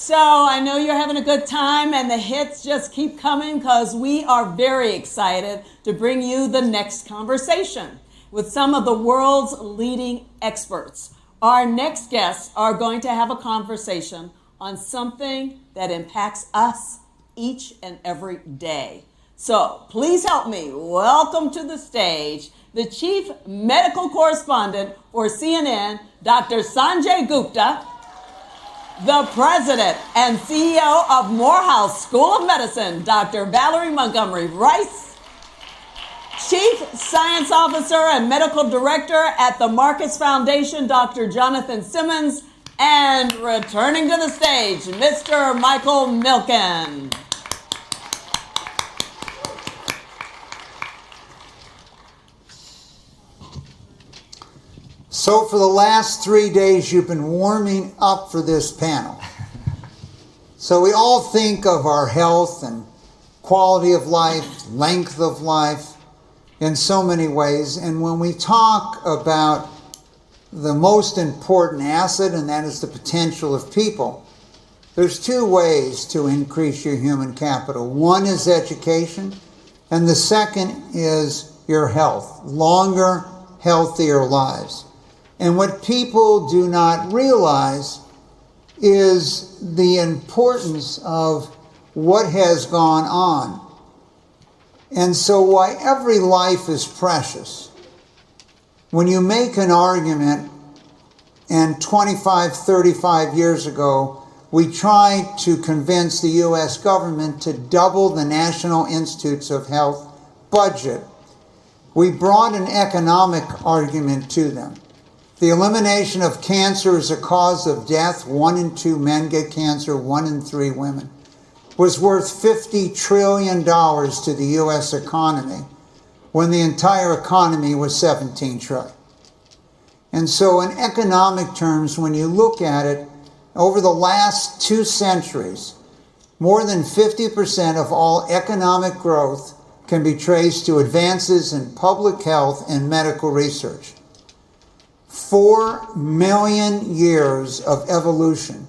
So I know you're having a good time and the hits just keep coming because we are very excited to bring you the next conversation with some of the world's leading experts. Our next guests are going to have a conversation on something that impacts us each and every day. So please help me welcome to the stage the Chief Medical Correspondent for CNN, Dr. Sanjay Gupta, the President and CEO of Morehouse School of Medicine, Dr. Valerie Montgomery Rice, Chief Science Officer and Medical Director at the Marcus Foundation, Dr. Jonathan Simmons, and returning to the stage, Mr. Michael Milken. So for the last 3 days, you've been warming up for this panel. So we all think of our health and quality of life, length of life in so many ways. And when we talk about the most important asset, and that is the potential of people, there's 2 ways to increase your human capital. One is education, and the second is your health, longer, healthier lives. And what people do not realize is the importance of what has gone on. And so why every life is precious. When you make an argument, and 25, 35 years ago, we tried to convince the U.S. government to double the National Institutes of Health budget. We brought an economic argument to them. The elimination of cancer as a cause of death, 1 in 2 men get cancer, 1 in 3 women, was worth $50 trillion to the U.S. economy when the entire economy was $17 trillion. And so in economic terms, when you look at it, over the last 2 centuries, more than 50% of all economic growth can be traced to advances in public health and medical research. 4 million years of evolution,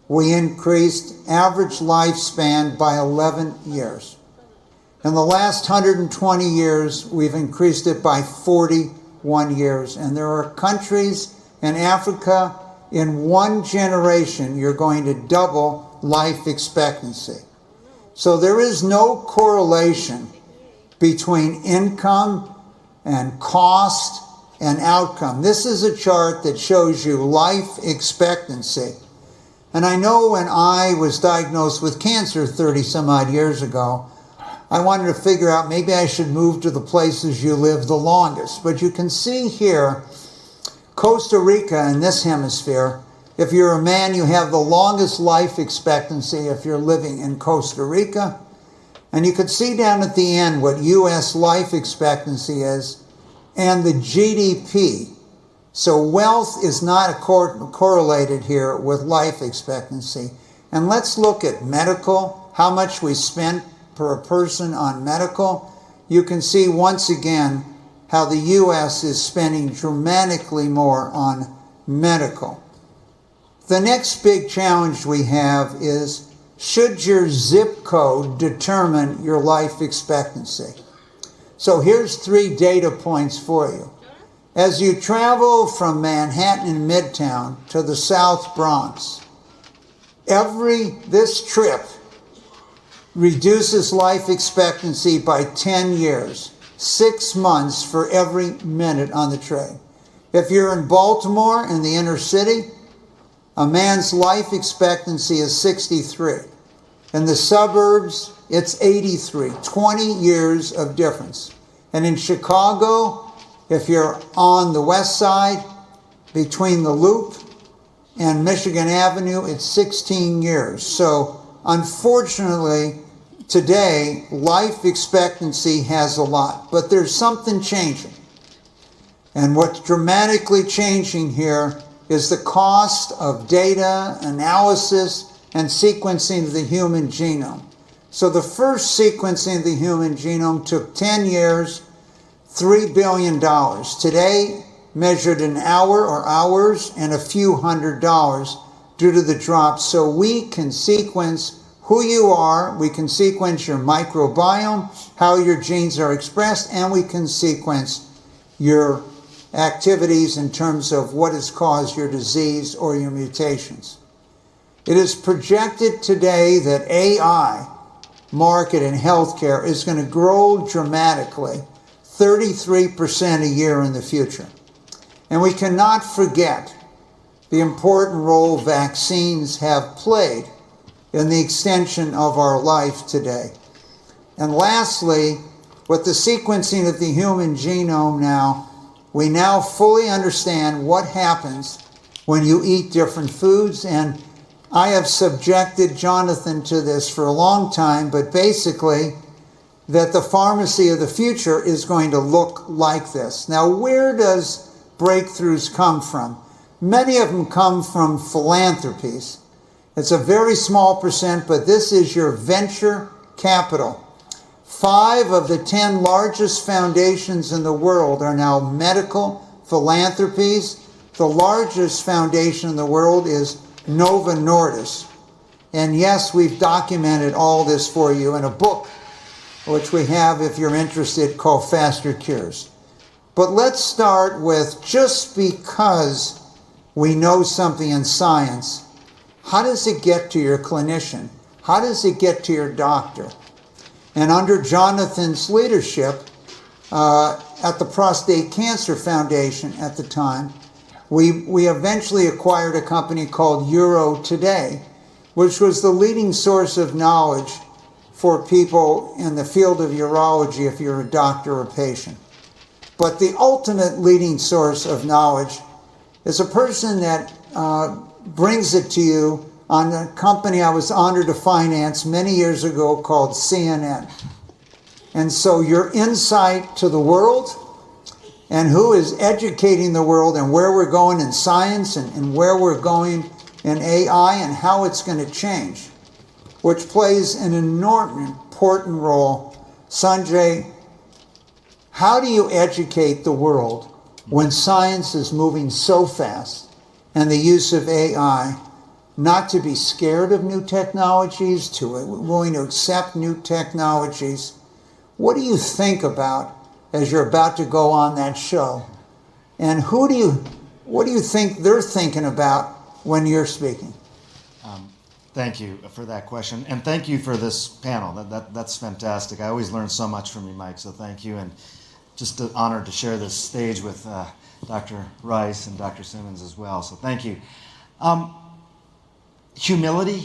we increased average lifespan by 11 years. In the last 120 years, we've increased it by 41 years. And there are countries in Africa, in 1 generation, you're going to double life expectancy. So there is no correlation between income and cost and outcome. This is a chart that shows you life expectancy. And I know when I was diagnosed with cancer 30 some odd years ago, I wanted to figure out maybe I should move to the places you live the longest. But you can see here, Costa Rica in this hemisphere, if you're a man, you have the longest life expectancy if you're living in Costa Rica. And you could see down at the end what U.S. life expectancy is, and the GDP. So wealth is not correlated here with life expectancy. And let's look at medical, how much we spend per person on medical. You can see once again how the U.S. is spending dramatically more on medical. The next big challenge we have is, should your zip code determine your life expectancy? So here's 3 data points for you. As you travel from Manhattan and Midtown to the South Bronx, this trip reduces life expectancy by 10 years, 6 months for every minute on the train. If you're in Baltimore in the inner city, a man's life expectancy is 63. In the suburbs, it's 83, 20 years of difference. And in Chicago, if you're on the west side, between the Loop and Michigan Avenue, it's 16 years. So unfortunately, today, life expectancy has a lot, but there's something changing. And what's dramatically changing here is the cost of data analysis and sequencing of the human genome. So the first sequencing of the human genome took 10 years, $3 billion. Today, measured in hours and a few $100 due to the drop. So we can sequence who you are, we can sequence your microbiome, how your genes are expressed, and we can sequence your activities in terms of what has caused your disease or your mutations. It is projected today that AI market in healthcare is going to grow dramatically, 33% a year in the future. And we cannot forget the important role vaccines have played in the extension of our life today. And lastly, with the sequencing of the human genome now, we now fully understand what happens when you eat different foods. And I have subjected Jonathan to this for a long time, but basically that the pharmacy of the future is going to look like this. Now, where does breakthroughs come from? Many of them come from philanthropies. It's a very small percent, but this is your venture capital. 5 of the 10 largest foundations in the world are now medical philanthropies. The largest foundation in the world is Novo Nordisk. And yes, we've documented all this for you in a book, which we have, if you're interested, called Faster Cures. But let's start with, just because we know something in science, how does it get to your clinician? How does it get to your doctor? And under Jonathan's leadership at the Prostate Cancer Foundation at the time, we eventually acquired a company called Uro Today, which was the leading source of knowledge for people in the field of urology if you're a doctor or patient. But the ultimate leading source of knowledge is a person that brings it to you on a company I was honored to finance many years ago called CNN. And so your insight to the world and who is educating the world and where we're going in science and where we're going in AI and how it's going to change, which plays an enormous important role. Sanjay, how do you educate the world when science is moving so fast and the use of AI, not to be scared of new technologies, to willing to accept new technologies? What do you think about as you're about to go on that show? And what do you think they're thinking about when you're speaking? Thank you for that question, and thank you for this panel. That's fantastic. I always learn so much from you, Mike, so thank you. And just honored to share this stage with Dr. Rice and Dr. Simmons as well, so thank you. Humility,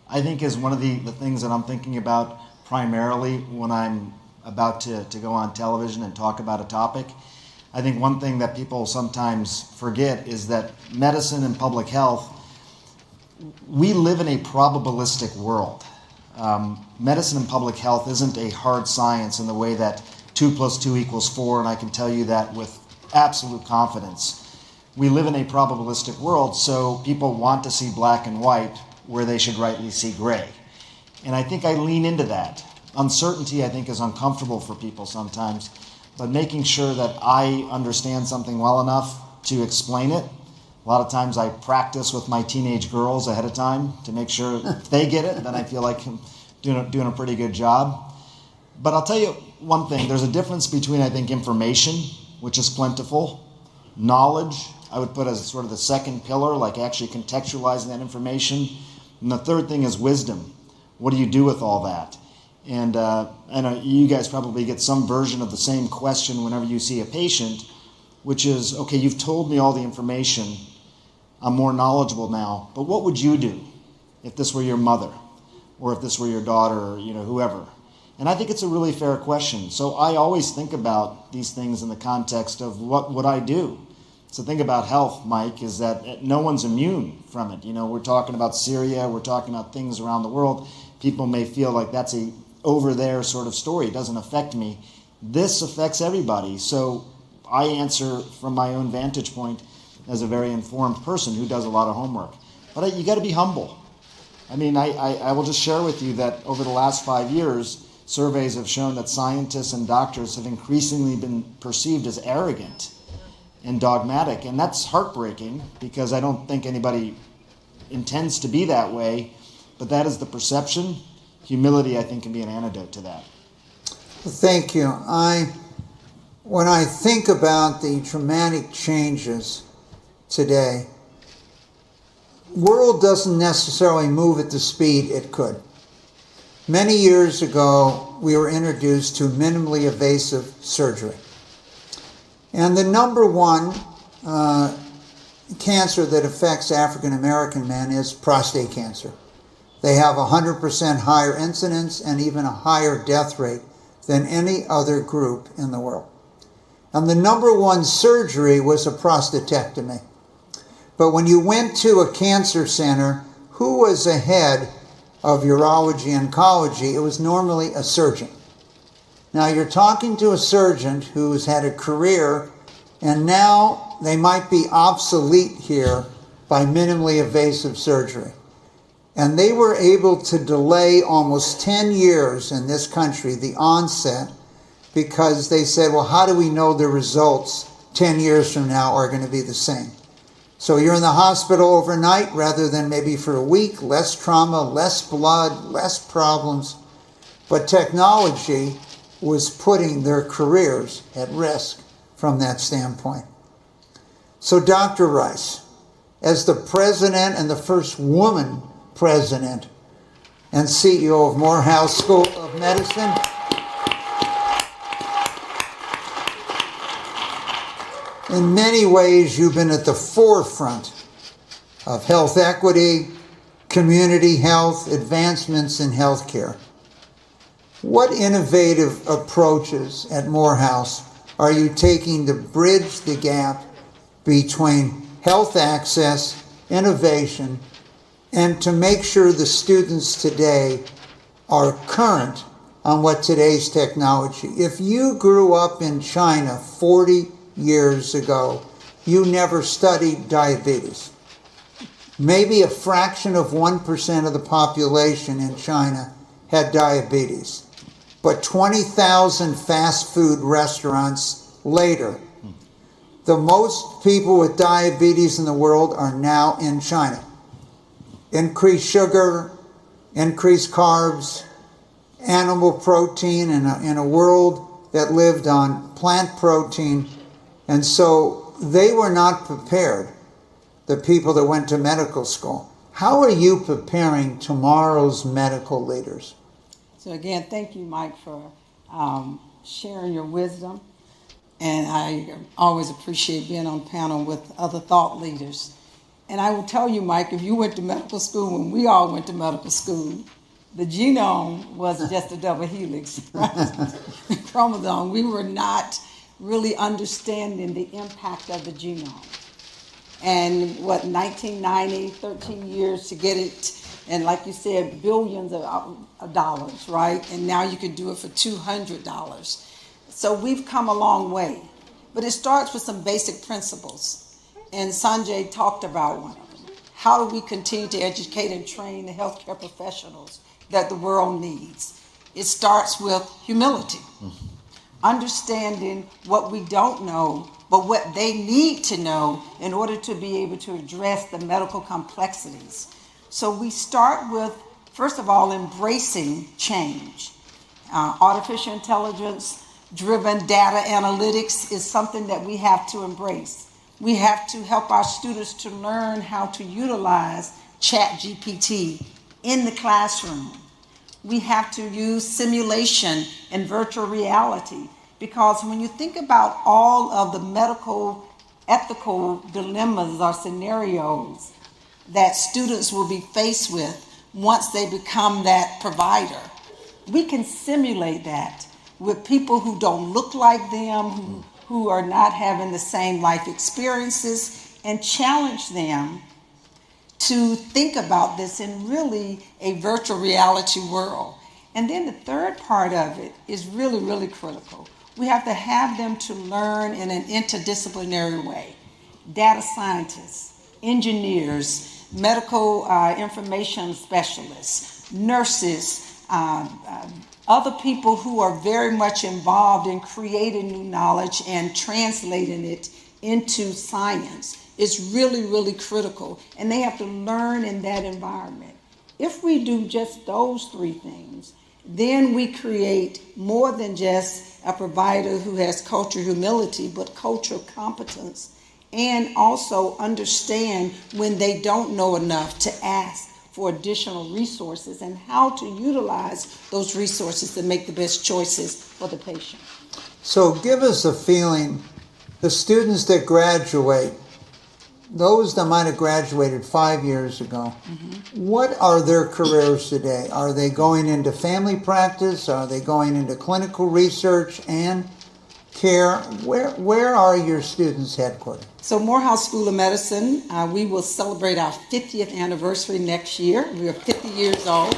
I think, is one of the things that I'm thinking about primarily when I'm about to go on television and talk about a topic. I think one thing that people sometimes forget is that medicine and public health, we live in a probabilistic world. Medicine and public health isn't a hard science in the way that 2 + 2 = 4, and I can tell you that with absolute confidence. We live in a probabilistic world, so people want to see black and white where they should rightly see gray. And I think I lean into that. Uncertainty, I think, is uncomfortable for people sometimes, but making sure that I understand something well enough to explain it. A lot of times I practice with my teenage girls ahead of time to make sure if they get it, then I feel like I'm doing a pretty good job. But I'll tell you one thing. There's a difference between, I think, information, which is plentiful, knowledge, I would put as sort of the second pillar, like actually contextualizing that information. And the third thing is wisdom. What do you do with all that? And I know you guys probably get some version of the same question whenever you see a patient, which is, okay, you've told me all the information. I'm more knowledgeable now, but what would you do if this were your mother or if this were your daughter or whoever? And I think it's a really fair question. So I always think about these things in the context of what would I do? So the thing about health, Mike, is that no one's immune from it. We're talking about Syria, we're talking about things around the world. People may feel like that's a over there sort of story. It doesn't affect me. This affects everybody. So I answer from my own vantage point as a very informed person who does a lot of homework. But you got to be humble. I mean, I will just share with you that over the last 5 years, surveys have shown that scientists and doctors have increasingly been perceived as arrogant and dogmatic. And that's heartbreaking because I don't think anybody intends to be that way, but that is the perception. Humility, I think, can be an antidote to that. Thank you. When I think about the dramatic changes today, world doesn't necessarily move at the speed it could. Many years ago, we were introduced to minimally invasive surgery. And the number one cancer that affects African American men is prostate cancer. They have 100% higher incidence and even a higher death rate than any other group in the world. And the number one surgery was a prostatectomy. But when you went to a cancer center, who was ahead of urology and oncology? It was normally a surgeon. Now you're talking to a surgeon who's had a career, and now they might be obsolete here by minimally invasive surgery. And they were able to delay almost 10 years in this country the onset, because they said, well, how do we know the results 10 years from now are going to be the same? So you're in the hospital overnight rather than maybe for a week, less trauma, less blood, less problems. But technology was putting their careers at risk from that standpoint. So Dr. Rice, as the president and the first woman president and CEO of Morehouse School of Medicine, in many ways, you've been at the forefront of health equity, community health, advancements in healthcare. What innovative approaches at Morehouse are you taking to bridge the gap between health access, innovation, and to make sure the students today are current on what today's technology? If you grew up in China 40 years ago, you never studied diabetes. Maybe a fraction of 1% of the population in China had diabetes. But 20,000 fast food restaurants later, the most people with diabetes in the world are now in China. Increased sugar, increased carbs, animal protein in a world that lived on plant protein. And so they were not prepared, the people that went to medical school. How are you preparing tomorrow's medical leaders? So again, thank you, Mike, for sharing your wisdom. And I always appreciate being on panel with other thought leaders. And I will tell you, Mike, if you went to medical school, when we all went to medical school, the genome was just a double helix, right? The chromosome. We were not really understanding the impact of the genome. And 1990, 13 years to get it, and like you said, billions of dollars, right? And now you can do it for $200. So we've come a long way. But it starts with some basic principles. And Sanjay talked about one of them. How do we continue to educate and train the healthcare professionals that the world needs? It starts with humility. Understanding what we don't know, but what they need to know in order to be able to address the medical complexities. So we start with, first of all, embracing change. Artificial intelligence driven data analytics is something that we have to embrace. We have to help our students to learn how to utilize ChatGPT in the classroom. We have to use simulation and virtual reality, because when you think about all of the medical ethical dilemmas or scenarios that students will be faced with once they become that provider, we can simulate that with people who don't look like them, who are not having the same life experiences, and challenge them to think about this in really a virtual reality world. And then the third part of it is really, really critical. We have to have them to learn in an interdisciplinary way. Data scientists, engineers, medical information specialists, nurses, other people who are very much involved in creating new knowledge and translating it into science is really, really critical, and they have to learn in that environment. If we do just those three things, then we create more than just a provider who has cultural humility, but cultural competence, and also understand when they don't know enough to ask for additional resources and how to utilize those resources to make the best choices for the patient. So give us a feeling, the students that graduate, those that might have graduated 5 years ago, what are their careers today? Are they going into family practice? Are they going into clinical research and care? Where are your students headquartered? So Morehouse School of Medicine, we will celebrate our 50th anniversary next year. We are 50 years old.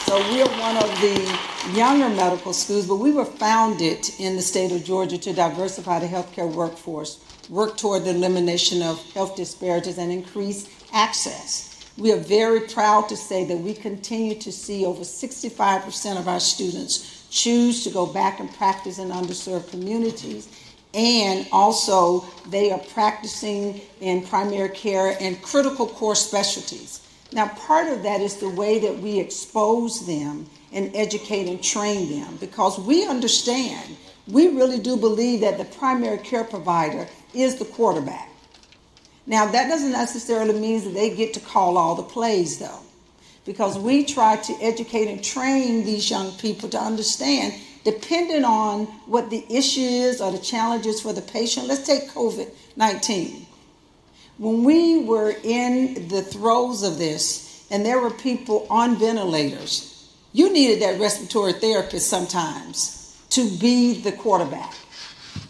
So we are one of the younger medical schools, but we were founded in the state of Georgia to diversify the healthcare workforce, work toward the elimination of health disparities, and increase access. We are very proud to say that we continue to see over 65% of our students choose to go back and practice in underserved communities, and also they are practicing in primary care and critical core specialties. Now, part of that is the way that we expose them and educate and train them, because we understand, we really do believe that the primary care provider is the quarterback. Now, that doesn't necessarily mean that they get to call all the plays, though, because we try to educate and train these young people to understand, depending on what the issue is or the challenges for the patient. Let's take COVID-19. When we were in the throes of this and there were people on ventilators, you needed that respiratory therapist sometimes to be the quarterback.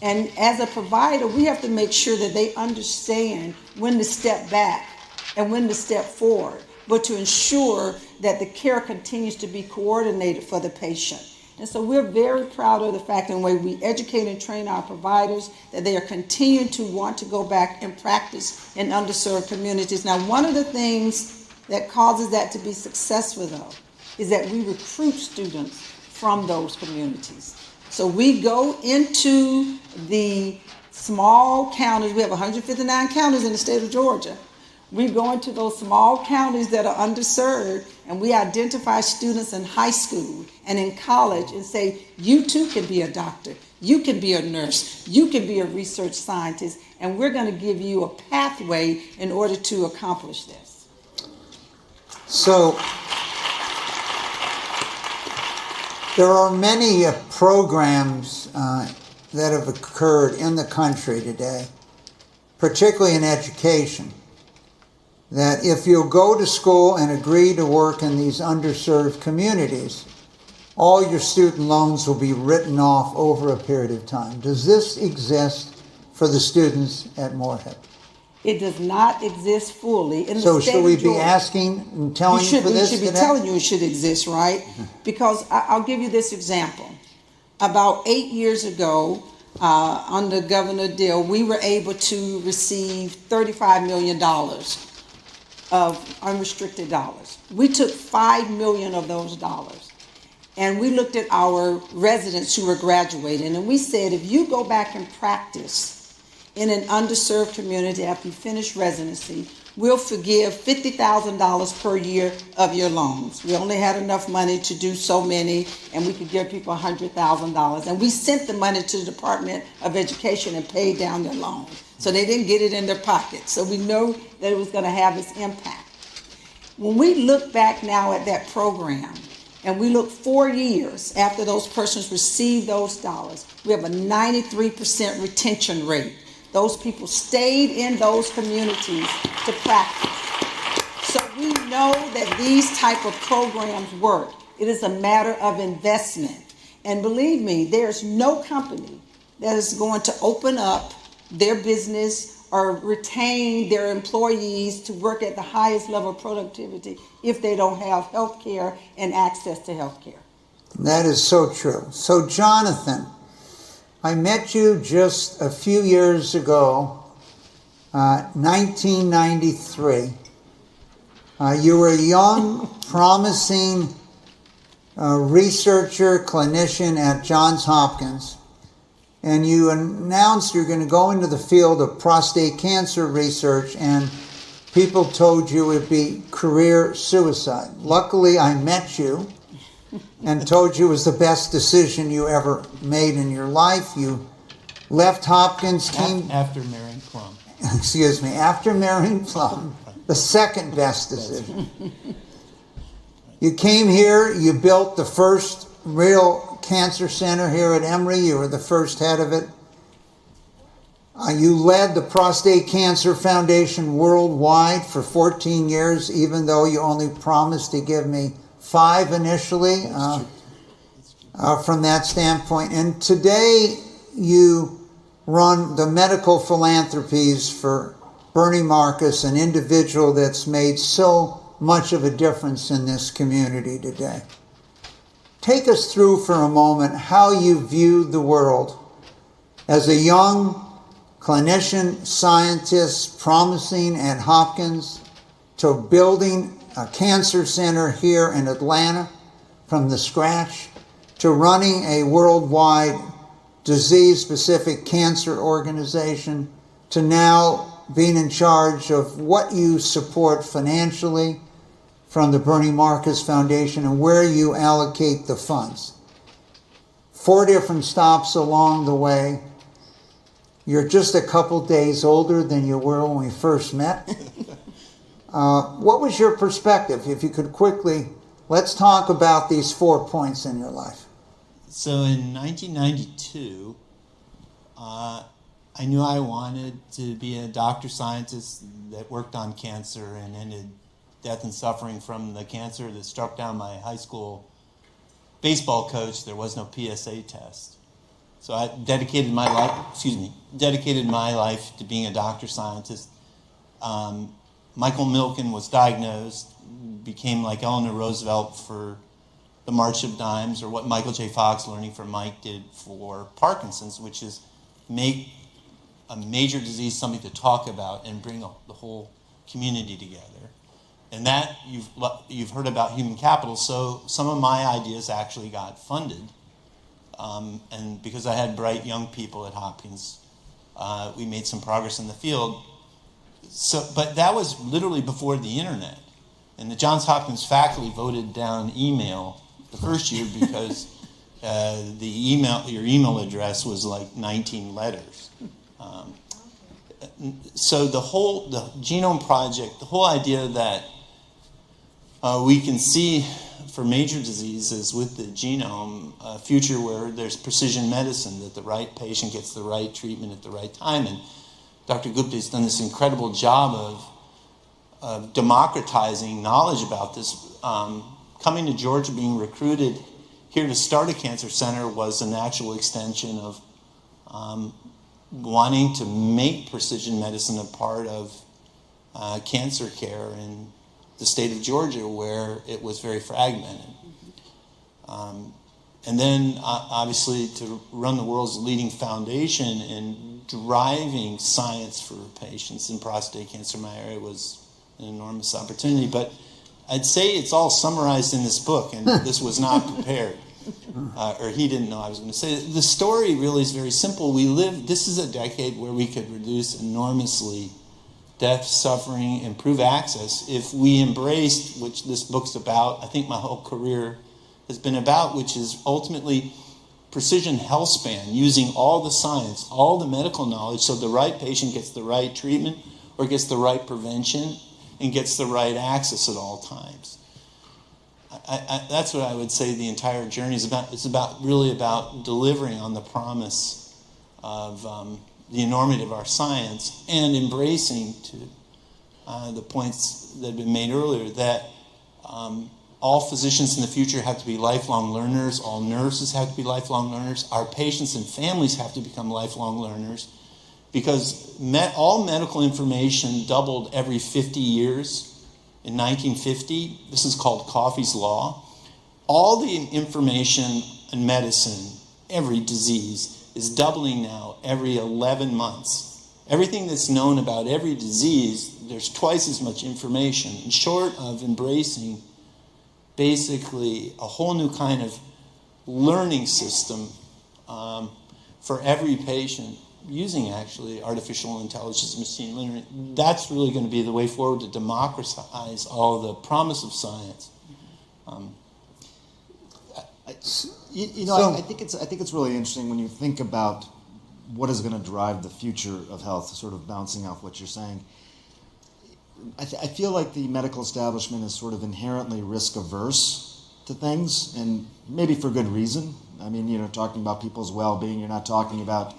And as a provider, we have to make sure that they understand when to step back and when to step forward, but to ensure that the care continues to be coordinated for the patient. And so we're very proud of the fact and the way we educate and train our providers, that they are continuing to want to go back and practice in underserved communities. Now, one of the things that causes that to be successful, though, is that we recruit students from those communities. So we go into the small counties. We have 159 counties in the state of Georgia. We go into those small counties that are underserved, and we identify students in high school and in college and say, you too can be a doctor, you can be a nurse, you can be a research scientist, and we're going to give you a pathway in order to accomplish this. So there are many programs that have occurred in the country today, particularly in education, that if you'll go to school and agree to work in these underserved communities, all your student loans will be written off over a period of time. Does this exist for the students at Morehead? It does not exist fully in the So state should we of be Georgia. asking and telling you for this We should be today? telling you it should exist, right? Because I'll give you this example. About 8 years ago, under Governor Dill, we were able to receive $35 million of unrestricted dollars. We took $5 million of those dollars, and we looked at our residents who were graduating, and we said, if you go back and practice in an underserved community after you finish residency, we'll forgive $50,000 per year of your loans. We only had enough money to do so many, and we could give people $100,000. And we sent the money to the Department of Education and paid down their loans. So they didn't get it in their pockets. So we know that it was going to have its impact. When we look back now at that program, and we look 4 years after those persons received those dollars, we have a 93% retention rate. Those people stayed in those communities to practice. So we know that these type of programs work. It is a matter of investment. And believe me, there's no company that is going to open up their business or retain their employees to work at the highest level of productivity if they don't have health care and access to health care. That is so true. So Jonathan, I met you just a few years ago, 1993. You were a young, promising researcher, clinician at Johns Hopkins. and you announced you're going to go into the field of prostate cancer research, and people told you it would be career suicide. Luckily, I met you and told you it was the best decision you ever made in your life. You left Hopkins, came... After marrying Plum. Excuse me, after marrying Plum, the second best decision. You came here, you built the first real cancer center here at Emory. You were the first head of it. You led the Prostate Cancer Foundation worldwide for 14 years, even though you only promised to give me 5 initially from that standpoint. And today you run the medical philanthropies for Bernie Marcus, an individual that's made so much of a difference in this community today. Take us through for a moment how you viewed the world as a young clinician, scientist, promising at Hopkins, to building a cancer center here in Atlanta from the scratch, to running a worldwide disease-specific cancer organization, to now being in charge of what you support financially from the Bernie Marcus Foundation and where you allocate the funds. 4 different stops along the way. You're just a couple days older than you were when we first met. What was your perspective? If you could quickly, let's talk about these 4 points in your life. So in 1992, I knew I wanted to be a doctor scientist that worked on cancer and ended death and suffering from the cancer that struck down my high school baseball coach. There was no PSA test. So I dedicated my life to being a doctor scientist. Michael Milken was diagnosed, became like Eleanor Roosevelt for the March of Dimes, or what Michael J. Fox, learning from Mike, did for Parkinson's, which is make a major disease something to talk about and bring the whole community together. And that, you've heard about human capital, so some of my ideas actually got funded. And because I had bright young people at Hopkins, we made some progress in the field. But that was literally before the internet. And the Johns Hopkins faculty voted down email the first year because your email address was like 19 letters. So the Genome Project, the whole idea that we can see for major diseases with the genome a future where there's precision medicine, that the right patient gets the right treatment at the right time. And Dr. Gupta has done this incredible job of democratizing knowledge about this. Coming to Georgia, being recruited here to start a cancer center was a natural extension of wanting to make precision medicine a part of cancer care in the state of Georgia, where it was very fragmented. And then, obviously, to run the world's leading foundation in driving science for patients in prostate cancer in my area was an enormous opportunity. But I'd say it's all summarized in this book, and this was not prepared. Or he didn't know I was going to say it. The story really is very simple. This is a decade where we could reduce enormously death, suffering, improve access if we embraced, which this book's about, I think my whole career has been about, which is ultimately precision health span, using all the science, all the medical knowledge, so the right patient gets the right treatment or gets the right prevention and gets the right access at all times. That's what I would say the entire journey is about. It's really about delivering on the promise of the enormity of our science and embracing, to the points that have been made earlier, that all physicians in the future have to be lifelong learners, all nurses have to be lifelong learners, our patients and families have to become lifelong learners, because all medical information doubled every 50 years. In 1950, this is called Coffey's Law. All the information in medicine, every disease, is doubling now every 11 months. Everything that's known about every disease, there's twice as much information. And short of embracing basically a whole new kind of learning system, for every patient using actually artificial intelligence, machine learning. That's really going to be the way forward to democratize all the promise of science. I think it's really interesting when you think about what is going to drive the future of health, sort of bouncing off what you're saying. I feel like the medical establishment is sort of inherently risk averse to things, and maybe for good reason. I mean, talking about people's well-being, you're not talking about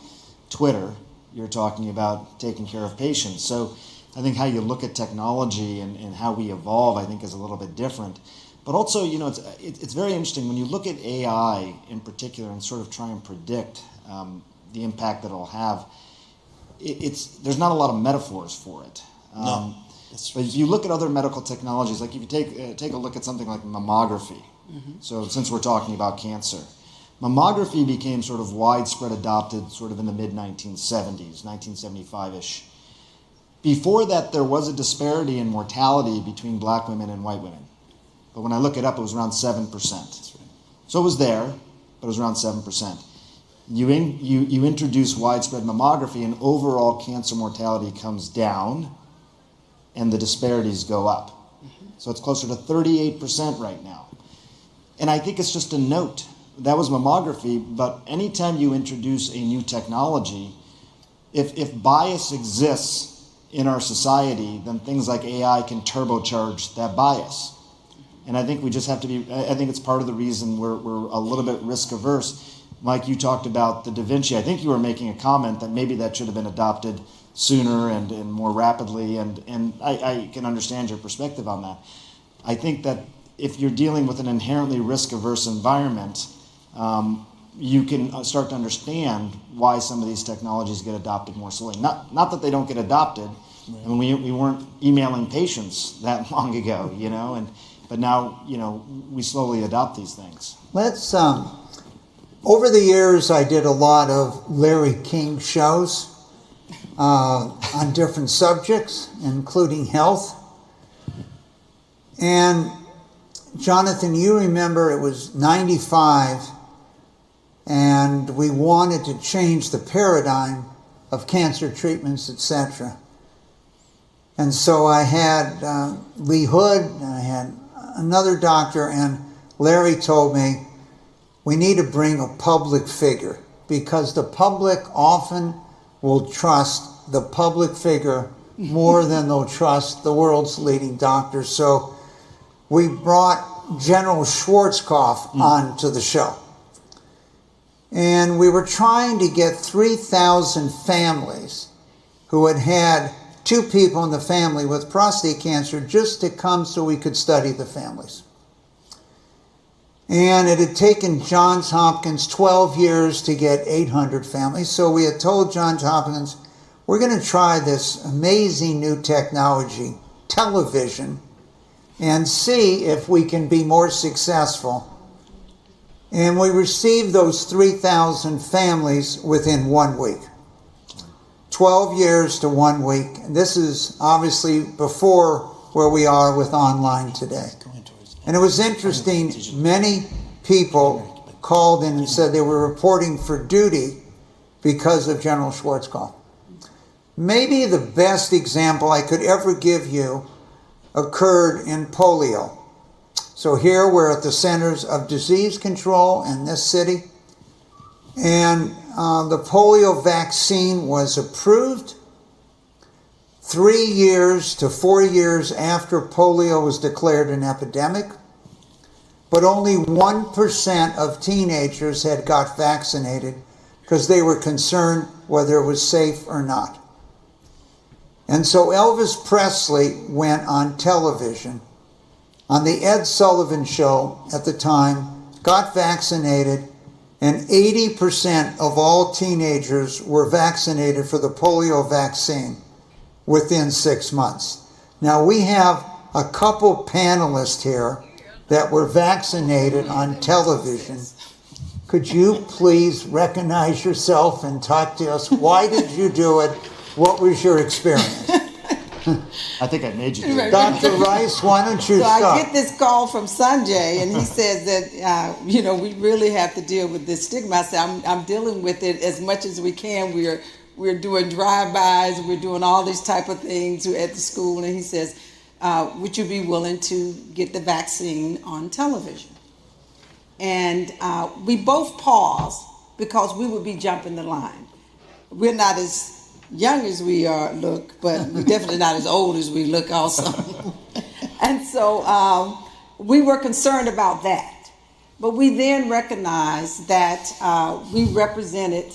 Twitter, you're talking about taking care of patients. So I think how you look at technology and how we evolve, I think, is a little bit different. But also, it's very interesting when you look at AI in particular and sort of try and predict the impact that it'll have. There's not a lot of metaphors for it. No. But if you look at other medical technologies, like if you take a look at something like mammography, so since we're talking about cancer, mammography became sort of widespread adopted sort of in the mid-1970s, 1975-ish. Before that, there was a disparity in mortality between black women and white women. But when I look it up, it was around 7%. That's right. So it was there, but it was around 7%. You introduce widespread mammography, and overall cancer mortality comes down, and the disparities go up. So it's closer to 38% right now. And I think it's just a note. That was mammography, but anytime you introduce a new technology, if bias exists in our society, then things like AI can turbocharge that bias. And I think we just have to be, I think it's part of the reason we're a little bit risk averse. Mike, you talked about the Da Vinci. I think you were making a comment that maybe that should have been adopted sooner and more rapidly, and I can understand your perspective on that. I think that if you're dealing with an inherently risk-averse environment, you can start to understand why some of these technologies get adopted more slowly. Not that they don't get adopted. Right. I mean, we weren't emailing patients that long ago, but now, we slowly adopt these things. Let's, over the years, I did a lot of Larry King shows on different subjects, including health. And Jonathan, you remember it was 95, and we wanted to change the paradigm of cancer treatments, etc. And so I had Lee Hood, and I had another doctor, and Larry told me, we need to bring a public figure, because the public often will trust the public figure more than they'll trust the world's leading doctors. So we brought General Schwarzkopf onto the show. And we were trying to get 3,000 families who had had 2 people in the family with prostate cancer just to come so we could study the families. And it had taken Johns Hopkins 12 years to get 800 families. So we had told Johns Hopkins, we're going to try this amazing new technology, television, and see if we can be more successful. And we received those 3,000 families within 1 week. 12 years to 1 week. And this is obviously before where we are with online today. And it was interesting, many people called in and said they were reporting for duty because of General Schwarzkopf. Maybe the best example I could ever give you occurred in polio. So here we're at the Centers of Disease Control in this city, and the polio vaccine was approved 3 years to 4 years after polio was declared an epidemic, but only 1% of teenagers had got vaccinated because they were concerned whether it was safe or not. And so Elvis Presley went on television on the Ed Sullivan Show at the time, got vaccinated, and 80% of all teenagers were vaccinated for the polio vaccine within 6 months. Now we have a couple panelists here that were vaccinated on television. Could you please recognize yourself and talk to us? Why did you do it? What was your experience? I think I made you do it. Dr. Rice, why don't you So I start? get this call from Sanjay, and he says that we really have to deal with this stigma. I said I'm dealing with it as much as we can. We're doing drive-bys, we're doing all these type of things at the school, and he says, would you be willing to get the vaccine on television? And we both paused because we would be jumping the line. We're not as young as we look, but we're definitely not as old as we look also. And so we were concerned about that. But we then recognized that we represented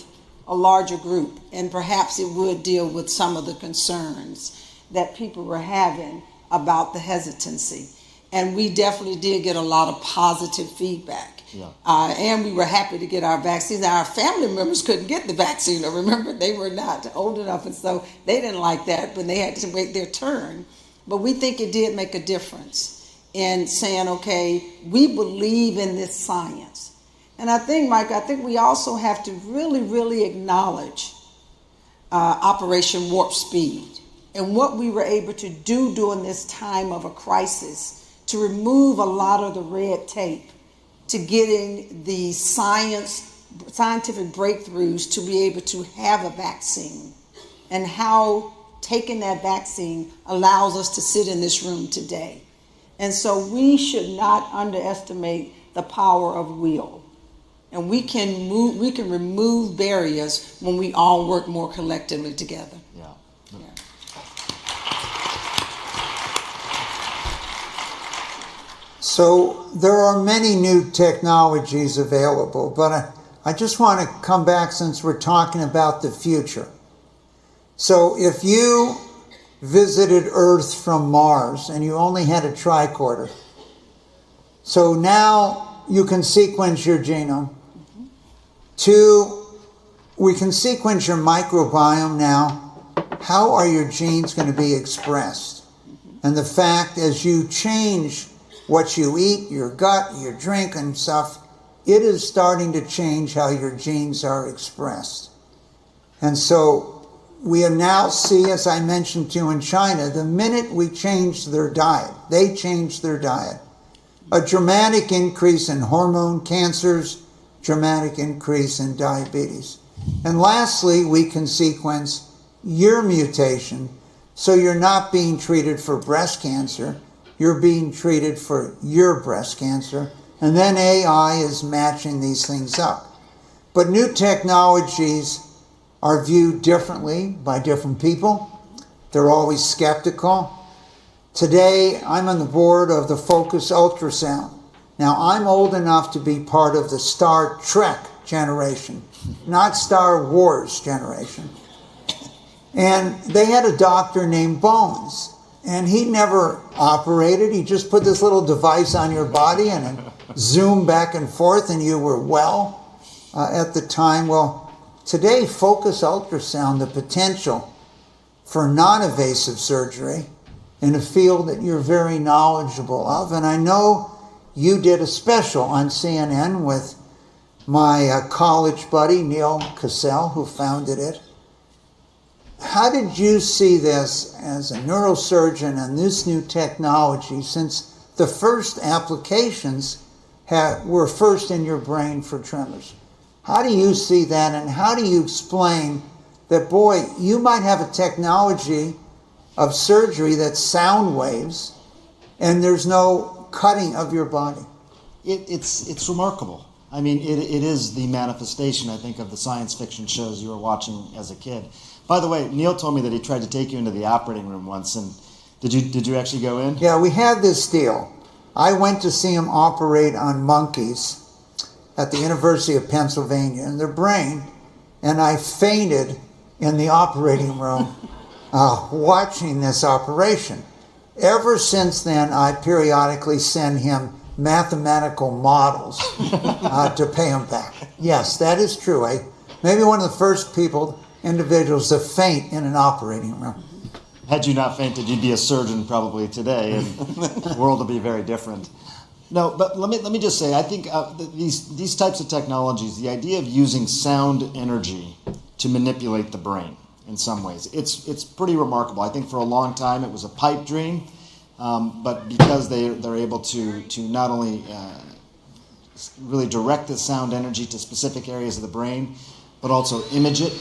a larger group, and perhaps it would deal with some of the concerns that people were having about the hesitancy. And we definitely did get a lot of positive feedback. Yeah. And we were happy to get our vaccines. Our family members couldn't get the vaccine. Remember, they were not old enough, and so they didn't like that, but they had to wait their turn. But we think it did make a difference in saying, okay, we believe in this science. And I think, Mike, we also have to really, really acknowledge Operation Warp Speed and what we were able to do during this time of a crisis to remove a lot of the red tape to getting the scientific breakthroughs to be able to have a vaccine, and how taking that vaccine allows us to sit in this room today. And so we should not underestimate the power of will. And we can remove barriers when we all work more collectively together. Yeah. So there are many new technologies available, but I just want to come back since we're talking about the future. So if you visited Earth from Mars and you only had a tricorder, so now you can sequence your genome. 2, we can sequence your microbiome now. How are your genes going to be expressed? And the fact as you change what you eat, your gut, your drink and stuff, it is starting to change how your genes are expressed. And so we now see, as I mentioned to you in China, the minute we change their diet, they change their diet, a dramatic increase in hormone cancers, dramatic increase in diabetes. And lastly, we can sequence your mutation, so you're not being treated for breast cancer, you're being treated for your breast cancer, and then AI is matching these things up. But new technologies are viewed differently by different people. They're always skeptical. Today, I'm on the board of the Focus Ultrasound. Now, I'm old enough to be part of the Star Trek generation, not Star Wars generation. And they had a doctor named Bones. And he never operated. He just put this little device on your body and it zoomed back and forth and you were well at the time. Well, today, Focus Ultrasound, the potential for non-invasive surgery in a field that you're very knowledgeable of. And I know you did a special on CNN with my college buddy, Neil Cassell, who founded it. How did you see this as a neurosurgeon and this new technology, since the first applications were first in your brain for tremors? How do you see that, and how do you explain that, boy, you might have a technology of surgery that's sound waves and there's no cutting of your body? It's remarkable. I mean, it is the manifestation, I think, of the science fiction shows you were watching as a kid. By the way, Neil told me that he tried to take you into the operating room once, and did you actually go in? Yeah, we had this deal. I went to see him operate on monkeys at the University of Pennsylvania in their brain, and I fainted in the operating room watching this operation. Ever since then, I periodically send him mathematical models to pay him back. Yes, that is true. Maybe one of the first individuals to faint in an operating room. Had you not fainted, you'd be a surgeon probably today, and the world would be very different. No, but let me just say, I think these types of technologies, the idea of using sound energy to manipulate the brain, in some ways. It's pretty remarkable. I think for a long time it was a pipe dream, but because they're able to not only really direct the sound energy to specific areas of the brain, but also image it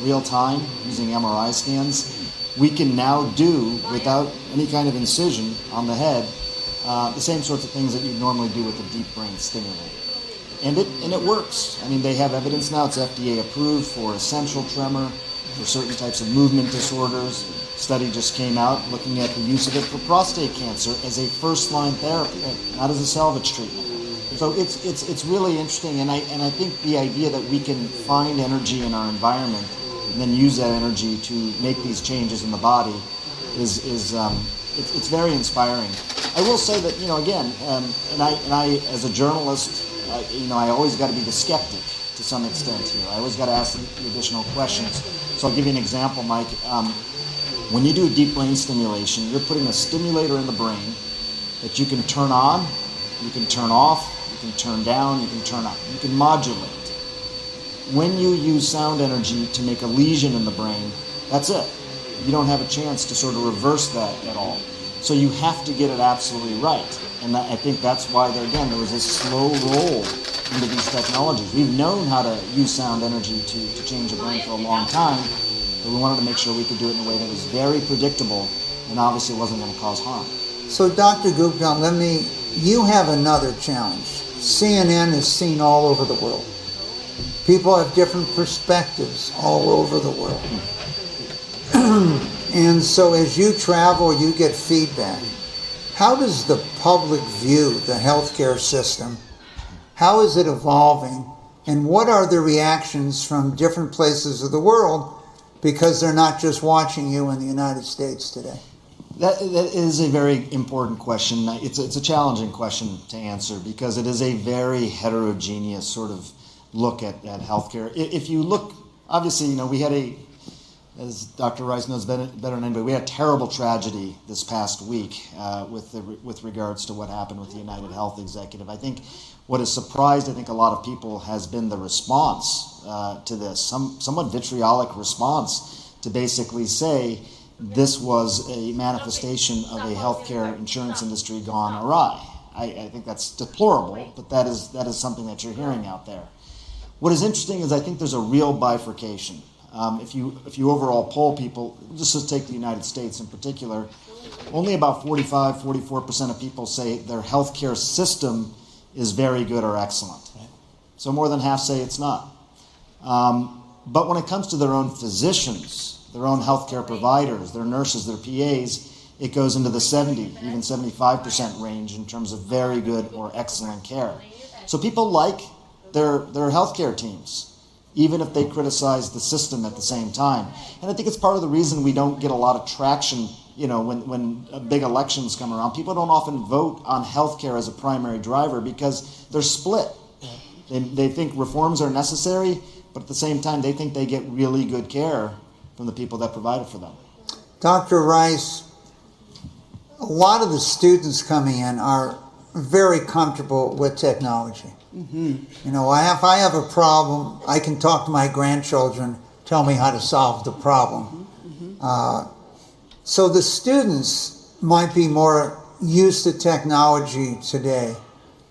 real time using MRI scans, we can now do, without any kind of incision on the head, the same sorts of things that you normally do with a deep brain stimulator. And it works. I mean, they have evidence now. It's FDA approved for essential tremor, for certain types of movement disorders. Study just came out looking at the use of it for prostate cancer as a first-line therapy, not as a salvage treatment. So it's really interesting, and I think the idea that we can find energy in our environment and then use that energy to make these changes in the body it's very inspiring. I will say that, again, and I as a journalist, I always got to be the skeptic to some extent here. I always got to ask the additional questions. So I'll give you an example, Mike. When you do deep brain stimulation, you're putting a stimulator in the brain that you can turn on, you can turn off, you can turn down, you can turn up, you can modulate. When you use sound energy to make a lesion in the brain, that's it. You don't have a chance to sort of reverse that at all. So you have to get it absolutely right. And I think that's why there was this slow roll into these technologies. We've known how to use sound energy to change the brain for a long time, but we wanted to make sure we could do it in a way that was very predictable and obviously wasn't going to cause harm. So Dr. Gupta, you have another challenge. CNN is seen all over the world. People have different perspectives all over the world. And so as you travel, you get feedback. How does the public view the healthcare system? How is it evolving? And what are the reactions from different places of the world, because they're not just watching you in the United States today? That is a very important question. It's a challenging question to answer because it is a very heterogeneous sort of look at healthcare. If you look, obviously, we had as Dr. Rice knows better than anybody, we had a terrible tragedy this past week with regards to what happened with the United Health executive. I think what has surprised, a lot of people has been the response to this, somewhat vitriolic response to basically say this was a manifestation of a healthcare insurance industry gone awry. I think that's deplorable, but that is something that you're hearing out there. What is interesting is I think there's a real bifurcation. If you overall poll people, just to take the United States in particular, only about 44% of people say their healthcare system is very good or excellent. So more than half say it's not. But when it comes to their own physicians, their own healthcare providers, their nurses, their PAs, it goes into the 70, even 75% range in terms of very good or excellent care. So people like their healthcare teams, even if they criticize the system at the same time. And I think it's part of the reason we don't get a lot of traction, when big elections come around. People don't often vote on healthcare as a primary driver because they're split. They think reforms are necessary, but at the same time, they think they get really good care from the people that provide it for them. Dr. Rice, a lot of the students coming in are very comfortable with technology. Mm-hmm. If I have a problem, I can talk to my grandchildren, tell me how to solve the problem. Mm-hmm. So the students might be more used to technology today.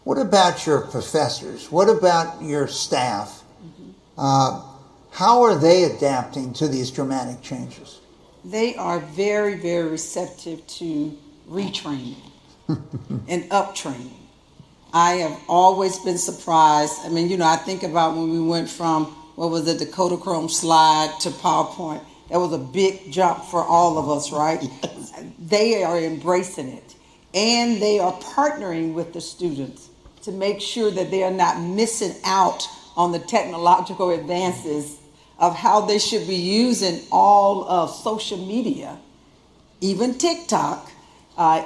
What about your professors? What about your staff? Mm-hmm. How are they adapting to these dramatic changes? They are very, very receptive to retraining and uptraining. I have always been surprised. I think about when we went from, the Kodachrome slide to PowerPoint. That was a big jump for all of us, right? Yes. They are embracing it. And they are partnering with the students to make sure that they are not missing out on the technological advances of how they should be using all of social media, even TikTok,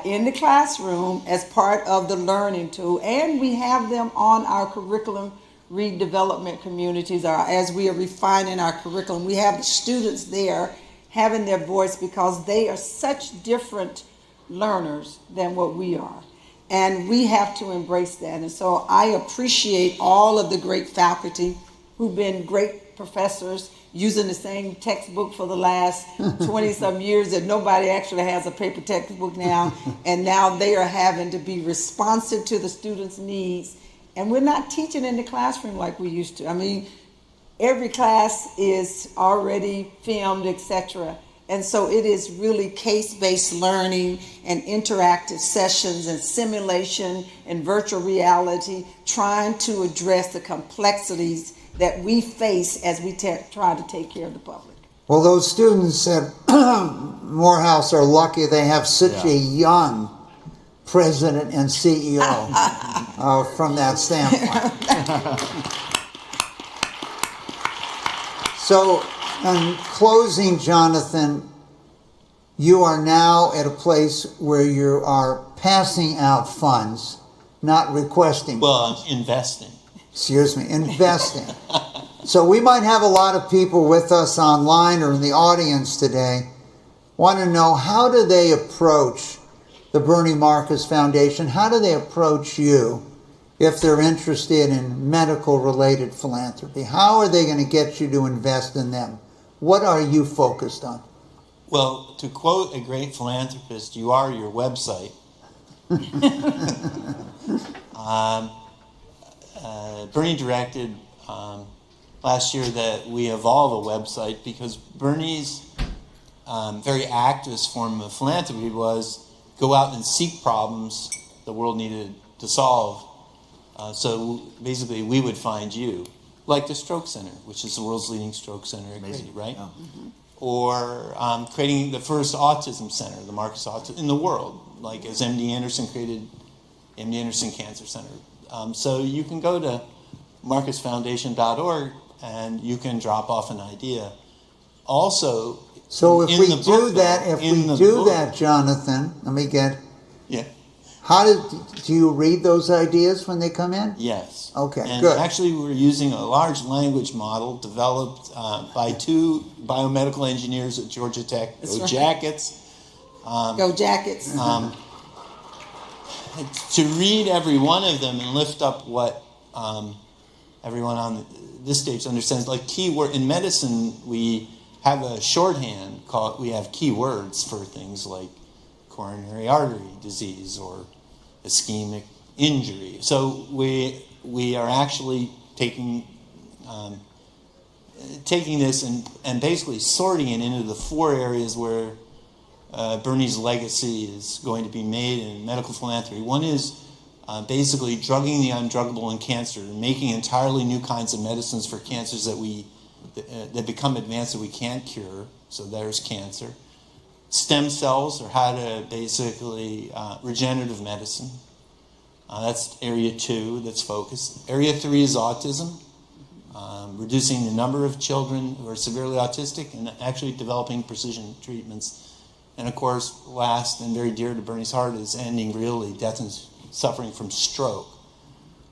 in the classroom as part of the learning tool. And we have them on our curriculum redevelopment communities, or as we are refining our curriculum. We have the students there having their voice because they are such different learners than what we are. And we have to embrace that. And so I appreciate all of the great faculty who've been great professors using the same textbook for the last 20-some years that nobody actually has a paper textbook now, and now they are having to be responsive to the students' needs, and we're not teaching in the classroom like we used to. I mean, every class is already filmed, etc., and so it is really case-based learning and interactive sessions and simulation and virtual reality, trying to address the complexities that we face as we try to take care of the public. Well, those students at Morehouse are lucky they have such a young president and CEO from that standpoint. So, in closing, Jonathan, you are now at a place where you are passing out funds, not requesting. Well, I'm investing. Excuse me, investing. So we might have a lot of people with us online or in the audience today want to know, how do they approach the Bernie Marcus Foundation? How do they approach you if they're interested in medical-related philanthropy? How are they going to get you to invest in them? What are you focused on? Well, to quote a great philanthropist, you are your website. Bernie directed last year that we evolve a website because Bernie's very activist form of philanthropy was go out and seek problems the world needed to solve. So basically, we would find you, like the Stroke Center, which is the world's leading stroke center at Grady, right? Oh. Mm-hmm. Or creating the first autism center, the Marcus Autism, in the world, like as MD Anderson created MD Anderson Cancer Center. So you can go to marcusfoundation.org and you can drop off an idea. Also, so if we do that, Jonathan, let me get. Yeah. How do you read those ideas when they come in? Yes. Okay, and good. Actually, we're using a large language model developed by two biomedical engineers at Georgia Tech. That's Go right. Jackets. Go Jackets. To read every one of them and lift up what everyone on this stage understands. Like keyword in medicine, we have a shorthand called. We have keywords for things like coronary artery disease or ischemic injury. So we are actually taking this and basically sorting it into the four areas where Bernie's legacy is going to be made in medical philanthropy. One is basically drugging the undruggable in cancer, making entirely new kinds of medicines for cancers that become advanced that we can't cure. So there's cancer. Stem cells, or how to basically regenerative medicine. That's area 2 that's focused. Area 3 is autism, reducing the number of children who are severely autistic and actually developing precision treatments. And of course, last and very dear to Bernie's heart is ending really death and suffering from stroke.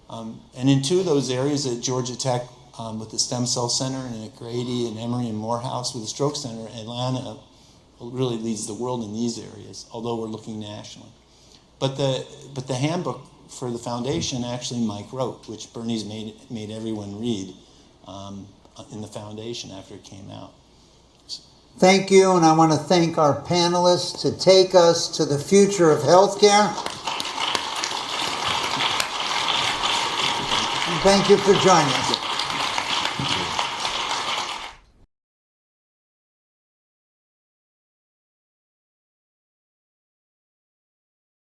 And in 2 of those areas at Georgia Tech with the Stem Cell Center, and at Grady and Emory and Morehouse with the Stroke Center, Atlanta really leads the world in these areas, although we're looking nationally. But the handbook for the foundation actually Mike wrote, which Bernie's made everyone read in the foundation after it came out. Thank you, and I want to thank our panelists to take us to the future of healthcare. Thank you for joining us.